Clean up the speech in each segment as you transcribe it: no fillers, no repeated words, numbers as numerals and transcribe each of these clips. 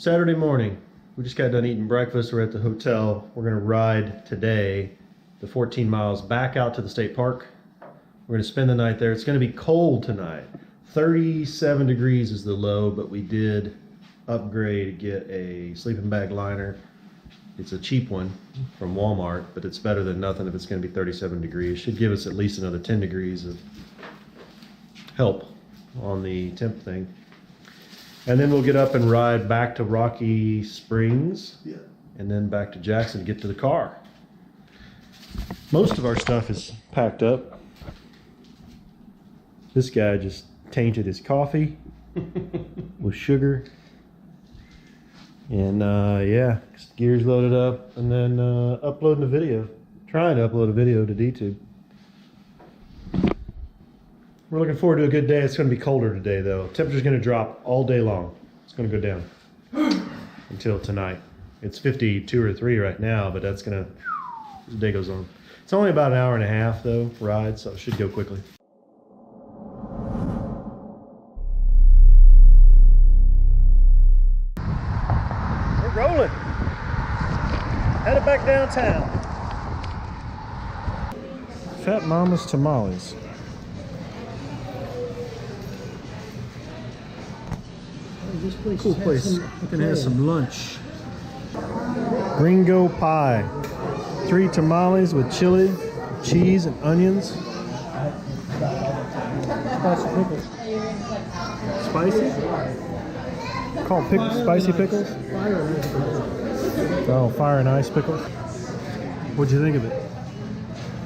Saturday morning, we just got done eating breakfast. We're at the hotel. We're gonna ride today the 14 miles back out to the state park. We're gonna spend the night there. It's gonna be cold tonight. 37 degrees is the low, but we did upgrade to get a sleeping bag liner. It's a cheap one from Walmart, but it's better than nothing if it's gonna be 37 degrees. Should give us at least another 10 degrees of help on the temp thing. And then we'll get up and ride back to Rocky Springs, and then back to Jackson to get to the car. Most of our stuff is packed up. This guy just tainted his coffee with sugar. And yeah, gears loaded up, and then uploading a video. Trying to upload a video to DTube. We're looking forward to a good day. It's going to be colder today, though. Temperature's going to drop all day long. It's going to go down until tonight. It's 52 or 3 right now, but that's going to, as the day goes on. It's only about an hour and a half, though, ride, so it should go quickly. We're rolling. Headed back downtown. Fat Mama's Tamales. Cool place. We can have some lunch. Gringo pie. 3 tamales with chili, cheese, and onions. Spicy pickles. Spicy? Called spicy pickles? Oh, fire and ice pickles. What'd you think of it?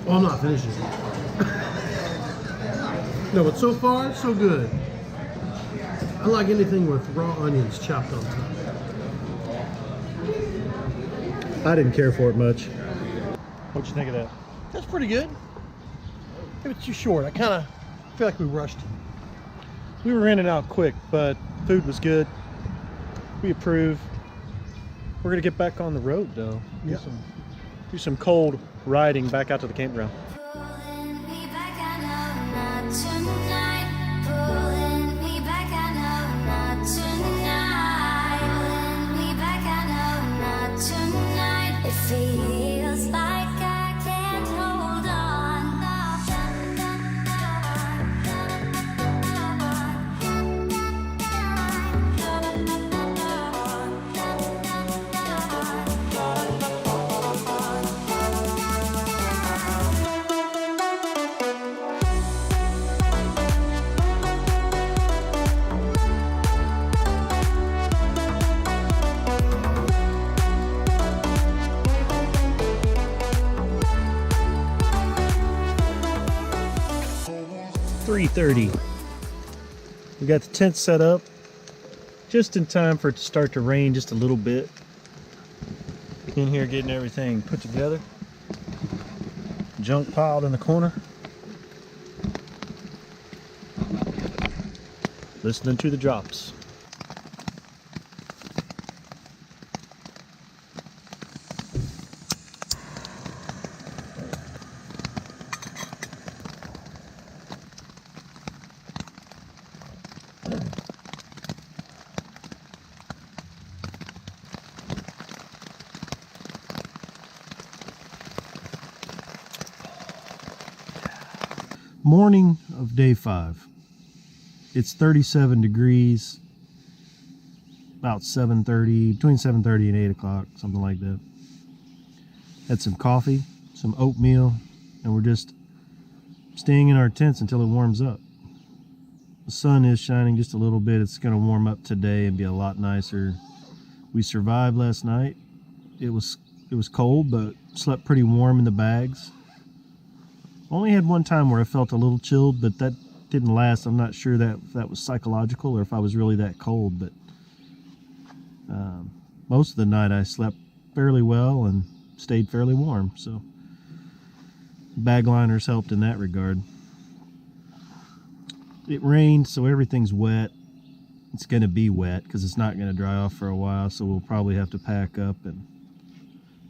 Oh, I'm not finishing it. No, but so far, so good. I like anything with raw onions chopped on top. I didn't care for it much. What'd you think of that? That's pretty good. Maybe it's too short. I kind of feel like we rushed it. We were in and out quick, but food was good. We approve. We're gonna get back on the road though. Yeah. Do some cold riding back out to the campground. Feels like I can't hold on. 3:30. We got the tent set up just in time for it to start to rain just a little bit. In here getting everything put together. Junk piled in the corner. Listening to the drops. Morning of day 5. It's 37 degrees, about 7:30, between 7:30 and 8 o'clock, something like that. Had some coffee, some oatmeal, and we're just staying in our tents until it warms up. The sun is shining just a little bit. It's going to warm up today and be a lot nicer. We survived last night. It was cold, but slept pretty warm in the bags. Only had one time where I felt a little chilled, but that didn't last. I'm not sure that if that was psychological or if I was really that cold, but most of the night I slept fairly well and stayed fairly warm, so bag liners helped in that regard. It rained, so everything's wet. It's going to be wet because it's not going to dry off for a while, so we'll probably have to pack up and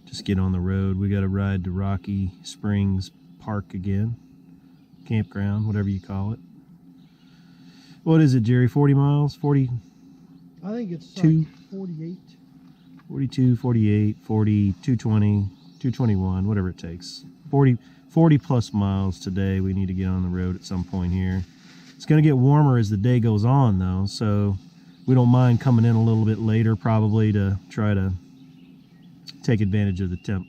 just get on the road. We got to ride to Rocky Springs Park again, campground, whatever you call it. What is it, Jerry? 40 miles? 40? I think it's Two. like 48. 42, 48, 40, 220, 221, whatever it takes. 40 plus miles today we need to get on the road at some point here. It's going to get warmer as the day goes on, though, so we don't mind coming in a little bit later probably to try to take advantage of the temp.